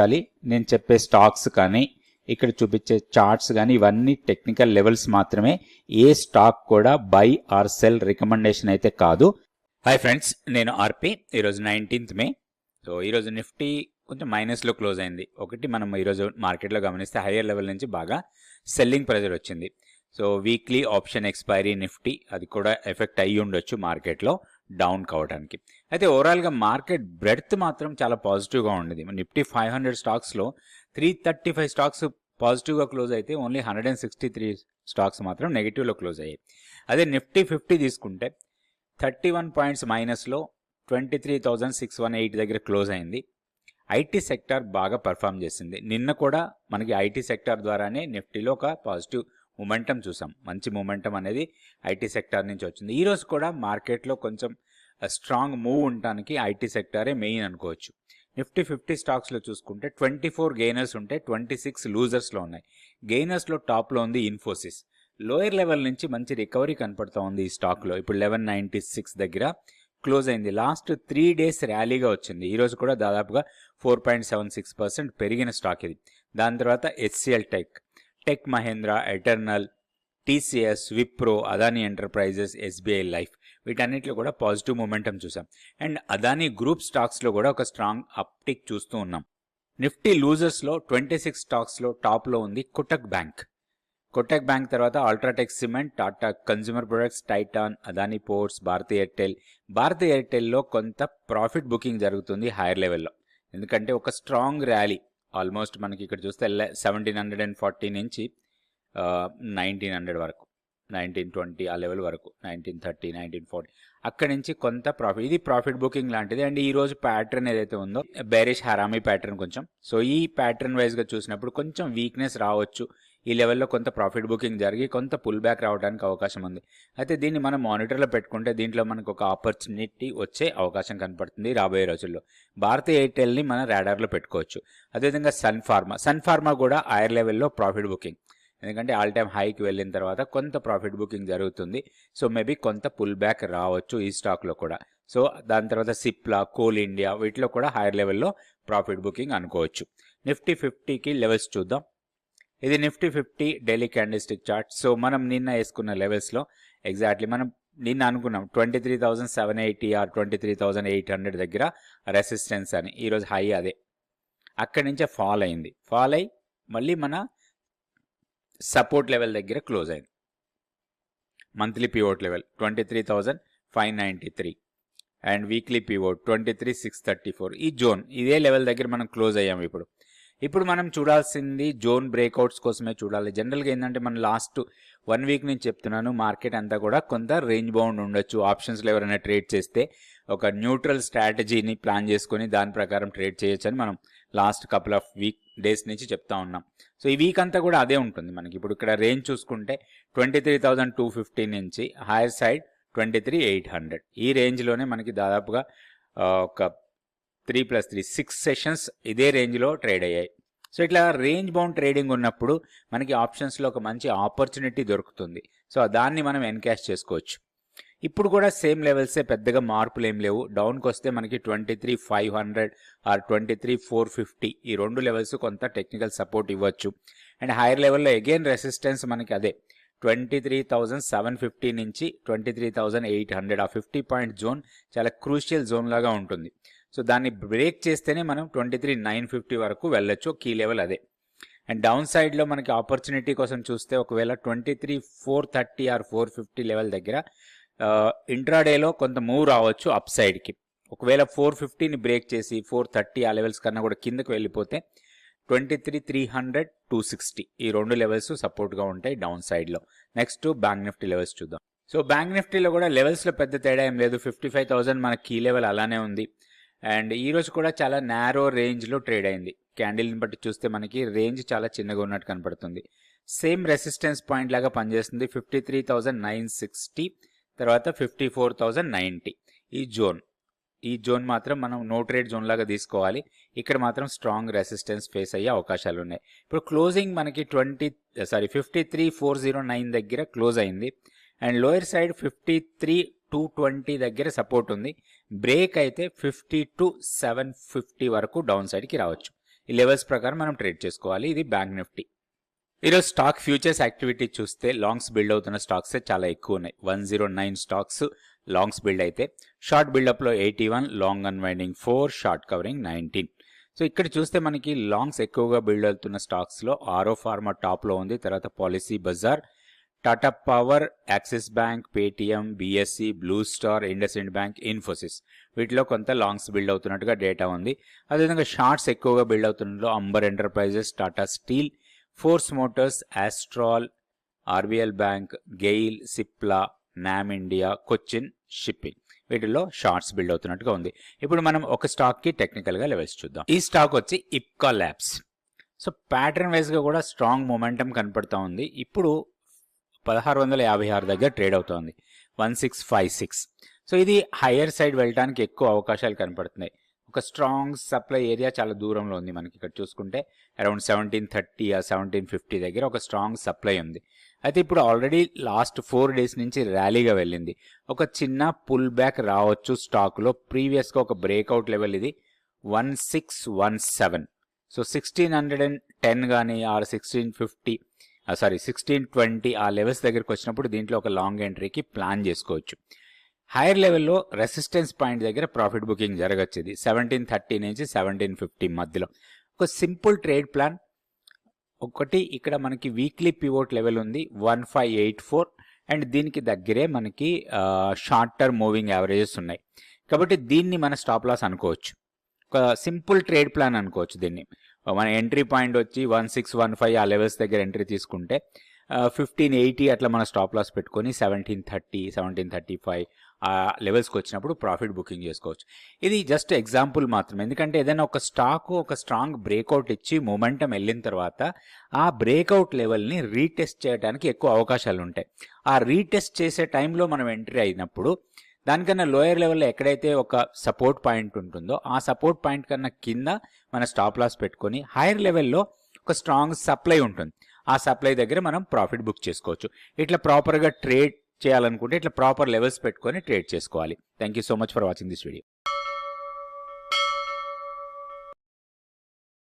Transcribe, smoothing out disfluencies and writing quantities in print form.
నేను చెప్పే స్టాక్స్ కానీ ఇక్కడ చూపించే చార్ట్స్ కానీ ఇవన్నీ టెక్నికల్ లెవెల్స్ మాత్రమే. ఏ స్టాక్ కూడా బై ఆర్ సెల్ రికమెండేషన్ అయితే కాదు. హాయ్ ఫ్రెండ్స్, నేను ఆర్పి. ఈరోజు 19th మే. సో ఈరోజు నిఫ్టీ కొంచెం మైనస్లో క్లోజ్ అయింది. ఒకటి మనం ఈరోజు మార్కెట్లో గమనిస్తే హయ్యర్ లెవెల్ నుంచి బాగా సెల్లింగ్ ప్రెజర్ వచ్చింది. So weekly option expiry Nifty అది కూడా ఎఫెక్ట్ అయ్యి ఉండొచ్చు మార్కెట్లో డౌన్ కావడానికి. అయితే ఓవరాల్గా మార్కెట్ బ్రెడ్త్ మాత్రం చాలా పాజిటివ్గా ఉండేది. నిఫ్టీ 500 స్టాక్స్లో 335 స్టాక్స్ పాజిటివ్గా క్లోజ్ అయితే ఓన్లీ 163 స్టాక్స్ మాత్రం నెగిటివ్లో క్లోజ్ అయ్యాయి. అదే నిఫ్టీ 50 తీసుకుంటే 31 పాయింట్స్ మైనస్లో 23,618 దగ్గర క్లోజ్ అయింది. ఐటీ సెక్టార్ బాగా పర్ఫామ్ చేసింది. నిన్న కూడా మనకి ఐటీ సెక్టార్ ద్వారానే నిఫ్టీలో ఒక పాజిటివ్ మూమెంటం చూసాం. మంచి మూమెంటం అనేది ఐటీ సెక్టార్ నుంచి వచ్చింది. ఈరోజు కూడా మార్కెట్లో కొంచెం స్ట్రాంగ్ మూవ్ ఉండటానికి ఐటీ సెక్టారే మెయిన్ అనుకోవచ్చు. నిఫ్టీ 50 స్టాక్స్లో చూసుకుంటే 24 గెయినర్స్ ఉంటే 26 లూజర్స్లో ఉన్నాయి. గెయినర్స్లో టాప్లో ఉంది ఇన్ఫోసిస్. లోయర్ లెవెల్ నుంచి మంచి రికవరీ కనపడుతూ ఉంది ఈ స్టాక్లో. ఇప్పుడు 1196 దగ్గర క్లోజ్ అయింది. లాస్ట్ 3 డేస్ ర్యాలీగా వచ్చింది. ఈరోజు కూడా దాదాపుగా 4.76% పెరిగిన స్టాక్ ఇది. దాని తర్వాత HCL Tech Mahindra, Eternal, TCS, Wipro, Adani Enterprises, SBI Life వీటన్నిటిలో కూడా పాజిటివ్ మూమెంటం చూసాం. అండ్ అదానీ గ్రూప్ స్టాక్స్లో కూడా ఒక స్ట్రాంగ్ అప్టిక్ చూస్తూ ఉన్నాం. నిఫ్టీ లూజర్స్లో 26 స్టాక్స్లో టాప్లో ఉంది కోటక్ బ్యాంక్. కోటక్ బ్యాంక్ తర్వాత UltraTech cement, Tata consumer products, Titan, Adani ports, Bharti ఎయిర్టెల్లో కొంత ప్రాఫిట్ బుకింగ్ జరుగుతుంది హైయర్ లెవెల్లో. ఎందుకంటే ఒక స్ట్రాంగ్ ర్యాలీ ఆల్మోస్ట్ మనకి ఇక్కడ చూస్తే 1740 నుంచి 1900 వరకు, 1920 ఆ లెవెల్ వరకు, 1930, 1940 అక్కడి నుంచి కొంత ప్రాఫిట్, ఇది ప్రాఫిట్ బుకింగ్ లాంటిది. అండ్ ఈ రోజు ప్యాటర్న్ ఏదైతే ఉందో బేరిష్ హరామీ ప్యాటర్న్ కొంచెం. సో ఈ ప్యాటర్న్ వైజ్గా చూసినప్పుడు కొంచెం వీక్నెస్ రావచ్చు. ఈ లెవెల్లో కొంత ప్రాఫిట్ బుకింగ్ జరిగి కొంత పుల్ బ్యాక్ రావడానికి అవకాశం ఉంది. అయితే దీన్ని మనం మానిటర్లో పెట్టుకుంటే దీంట్లో మనకు ఒక ఆపర్చునిటీ వచ్చే అవకాశం కనపడుతుంది రాబోయే రోజుల్లో. భారతీ ఎయిర్టెల్ని మన రాడార్లో పెట్టుకోవచ్చు. అదేవిధంగా సన్ ఫార్మా కూడా హైయర్ లెవెల్లో ప్రాఫిట్ బుకింగ్, ఎందుకంటే ఆల్ టైమ్ హైకి వెళ్ళిన తర్వాత కొంత ప్రాఫిట్ బుకింగ్ జరుగుతుంది. సో మేబీ కొంత పుల్ బ్యాక్ రావచ్చు ఈ స్టాక్లో కూడా. సో దాని తర్వాత సిప్లా, కోల్ ఇండియా వీటిలో కూడా హైయర్ లెవెల్లో ప్రాఫిట్ బుకింగ్ అనుకోవచ్చు. నిఫ్టీ 50కి లెవెల్స్ చూద్దాం. ఇది Nifty 50 daily candlestick chart. So మనం నిన్న వేసుకున్న లెవెల్స్లో ఎగ్జాక్ట్లీ మనం నిన్న అనుకున్నాం 23,780 ఆర్ 23,800 దగ్గర రెసిస్టెన్స్ అని. ఈరోజు హై అదే. అక్కడి నుంచే ఫాల్ అయి మళ్ళీ మన సపోర్ట్ లెవెల్ దగ్గర క్లోజ్ అయింది. Monthly pivot level 23,593 and weekly pivot 23,634. ఈ జోన్ ఇదే లెవెల్ దగ్గర మనం క్లోజ్ అయ్యాము. ఇప్పుడు మనం చూడాల్సింది జోన్ బ్రేక్అవుట్స్ కోసమే చూడాలి. జనరల్గా ఏంటంటే మనం లాస్ట్ 1 వీక్ నుంచి చెప్తున్నాను, మార్కెట్ అంతా కూడా కొంత రేంజ్ బౌండ్ ఉండొచ్చు. ఆప్షన్స్లో ఎవరైనా ట్రేడ్ చేస్తే ఒక న్యూట్రల్ స్ట్రాటజీని ప్లాన్ చేసుకొని దాని ప్రకారం ట్రేడ్ చేయొచ్చు అని మనం లాస్ట్ కపుల్ ఆఫ్ డేస్ నుంచి చెప్తా ఉన్నాం. సో ఈ వీక్ అంతా కూడా అదే ఉంటుంది మనకి. ఇప్పుడు ఇక్కడ రేంజ్ చూసుకుంటే 23,250 నుంచి హైయర్ సైడ్ 23,800 ఈ రేంజ్లోనే మనకి దాదాపుగా ఒక 3+3 6 సెషన్స్ ఇదే రేంజ్లో ట్రేడ్ అయ్యాయి. సో ఇట్లా రేంజ్ బౌండ్ ట్రేడింగ్ ఉన్నప్పుడు మనకి ఆప్షన్స్లో ఒక మంచి ఆపర్చునిటీ దొరుకుతుంది. సో దాన్ని మనం ఎన్కాష్ చేసుకోవచ్చు. ఇప్పుడు కూడా సేమ్ లెవెల్సే, పెద్దగా మార్పులు ఏం లేవు. డౌన్కి వస్తే మనకి 23,500 ఆర్ 23,450 ఈ రెండు లెవెల్స్ కొంత టెక్నికల్ సపోర్ట్ ఇవ్వచ్చు. అండ్ హైయర్ లెవెల్లో అగైన్ రెసిస్టెన్స్ మనకి అదే 23,750 నుంచి 23,800 ఆ 50 పాయింట్ జోన్ చాలా క్రూషియల్ జోన్ లాగా ఉంటుంది. సో దాన్ని బ్రేక్ చేస్తేనే మనం 23,950 వరకు వెళ్ళొచ్చు. కీ లెవెల్ అదే. అండ్ డౌన్ సైడ్లో మనకి ఆపర్చునిటీ కోసం చూస్తే ఒకవేళ 23,430 ఆర్ 450 లెవెల్ దగ్గర ఇంట్రాడేలో కొంత మూవ్ రావచ్చు అప్ సైడ్కి. ఒకవేళ 450ని బ్రేక్ చేసి 430 ఆ లెవెల్స్ కన్నా కూడా కిందకు వెళ్ళిపోతే 23,300, 260 ఈ రెండు లెవెల్స్ సపోర్ట్గా ఉంటాయి డౌన్ సైడ్లో. నెక్స్ట్ బ్యాంక్ నిఫ్టీ లెవెల్స్ చూద్దాం. సో బ్యాంక్ నిఫ్టీలో కూడా లెవెల్స్లో పెద్ద తేడా ఏం లేదు. 55,000 మన కీ లెవెల్ అలానే ఉంది. అండ్ ఈరోజు కూడా చాలా నారో రేంజ్లో ట్రేడ్ అయింది. క్యాండిల్ని బట్టి చూస్తే మనకి రేంజ్ చాలా చిన్నగా ఉన్నట్టు కనపడుతుంది. సేమ్ రెసిస్టెన్స్ పాయింట్ లాగా పనిచేస్తుంది. 53,960 తర్వాత 54,090 ఈ జోన్ మాత్రం మనం నో ట్రేడ్ జోన్ లాగా తీసుకోవాలి. ఇక్కడ మాత్రం స్ట్రాంగ్ రెసిస్టెన్స్ ఫేస్ అయ్యే అవకాశాలు ఉన్నాయి. ఇప్పుడు క్లోజింగ్ మనకి 53,409 దగ్గర క్లోజ్ అయింది. అండ్ లోయర్ సైడ్ 53,220 దగ్గర సపోర్ట్ ఉంది. బ్రేక్ అయితే 52,750 వరకు డౌన్ సైడ్కి రావచ్చు. ఈ లెవెల్స్ ప్రకారం మనం ట్రేడ్ చేసుకోవాలి. ఇది బ్యాంక్ నిఫ్టీ. ఈరోజు స్టాక్ ఫ్యూచర్స్ యాక్టివిటీ చూస్తే లాంగ్స్ బిల్డ్ అవుతున్న స్టాక్స్ చాలా ఎక్కువ ఉన్నాయి. 109 స్టాక్స్ లాంగ్స్ బిల్డ్ అయితే, షార్ట్ బిల్డప్లో 81, long unwinding 4, short covering 19. So ఇక్కడ చూస్తే మనకి లాంగ్స్ ఎక్కువగా బిల్డ్ అవుతున్న స్టాక్స్లో ఆరో ఫార్మా టాప్లో ఉంది, తర్వాత Policybazaar, Tata Power, Axis Bank, Paytm, BSE, Blue Star, IndusInd Bank, Infosys. వీటిలో కొంత లాంగ్స్ బిల్డ్ అవుతున్నట్టుగా డేటా ఉంది. అదేవిధంగా షార్ట్స్ ఎక్కువగా బిల్డ్ అవుతున్నట్లో Amber Enterprises, Tata steel, Force Motors, Astral, RBL bank, GAIL, Cipla, NAM India, Cochin shipping. వీటిల్లో షార్ట్స్ బిల్డ్ అవుతున్నట్టుగా ఉంది. ఇప్పుడు మనం ఒక స్టాక్ కి టెక్నికల్ గా లెవెల్స్ చూద్దాం. ఈ స్టాక్ వచ్చి Ipca labs. So pattern wise గా కూడా స్ట్రాంగ్ మొమెంటం కనపడతా ఉంది. ఇప్పుడు 1656 దగ్గర ట్రేడ్ అవుతోంది, 1656. సో ఇది హయ్యర్ సైడ్ వెళ్ళడానికి ఎక్కువ అవకాశాలు కనపడుతున్నాయి. ఒక స్ట్రాంగ్ సప్లై ఏరియా చాలా దూరంలో ఉంది. మనకి ఇక్కడ చూసుకుంటే అరౌండ్ 1730 ఆ 1750 దగ్గర ఒక స్ట్రాంగ్ సప్లై ఉంది. అయితే ఇప్పుడు ఆల్రెడీ లాస్ట్ 4 days నుంచి ర్యాలీగా వెళ్ళింది. ఒక చిన్న పుల్ బ్యాక్ రావచ్చు స్టాక్లో. ప్రీవియస్గా ఒక బ్రేక్అవుట్ లెవెల్ ఇది 1617. సో 1610 కానీ ఆర్ 1620 ఆ లెవెల్స్ దగ్గరికి వచ్చినప్పుడు దీంట్లో ఒక లాంగ్ ఎంట్రీకి ప్లాన్ చేసుకోవచ్చు. హైయర్ లెవెల్లో రెసిస్టెన్స్ పాయింట్ దగ్గర ప్రాఫిట్ బుకింగ్ జరగచ్చు. ఇది 1730 నుంచి 1750 మధ్యలో. ఒక సింపుల్ ట్రేడ్ ప్లాన్ ఒకటి, ఇక్కడ మనకి వీక్లీ పివోట్ లెవెల్ ఉంది 1584, అండ్ దీనికి దగ్గరే మనకి షార్ట్ టర్మ్ మూవింగ్ యావరేజెస్ ఉన్నాయి. కాబట్టి దీన్ని మన స్టాప్ లాస్ అనుకోవచ్చు. ఒక సింపుల్ ట్రేడ్ ప్లాన్ అనుకోవచ్చు దీన్ని. మన ఎంట్రీ పాయింట్ వచ్చి 1615 ఆ లెవెల్స్ దగ్గర ఎంట్రీ తీసుకుంటే 1580 అట్లా మన స్టాప్ లాస్ పెట్టుకొని 1730, 1735 ఆ లెవెల్స్కి వచ్చినప్పుడు ప్రాఫిట్ బుకింగ్ చేసుకోవచ్చు. ఇది జస్ట్ ఎగ్జాంపుల్ మాత్రమే. ఎందుకంటే ఏదైనా ఒక స్టాక్ ఒక స్ట్రాంగ్ బ్రేక్అవుట్ ఇచ్చి మొమెంటం వెళ్ళిన తర్వాత ఆ బ్రేక్అవుట్ లెవెల్ని రీటెస్ట్ చేయడానికి ఎక్కువ అవకాశాలు ఉంటాయి. ఆ రీటెస్ట్ చేసే టైంలో మనం ఎంట్రీ అయినప్పుడు దానికన్నా లోయర్ లెవెల్లో ఎక్కడైతే ఒక సపోర్ట్ పాయింట్ ఉంటుందో ఆ సపోర్ట్ పాయింట్ కన్నా కింద మన స్టాప్ లాస్ పెట్టుకొని హైయర్ లెవెల్లో ఒక స్ట్రాంగ్ సప్లై ఉంటుంది. ఆ సప్లై దగ్గర మనం ప్రాఫిట్ బుక్ చేసుకోవచ్చు. ఇట్లా ప్రాపర్గా ట్రేడ్ చేయాలనుకుంటే ఇట్లా ప్రాపర్ లెవెల్స్ పెట్టుకొని ట్రేడ్ చేసుకోవాలి. Thank you so much for watching this video.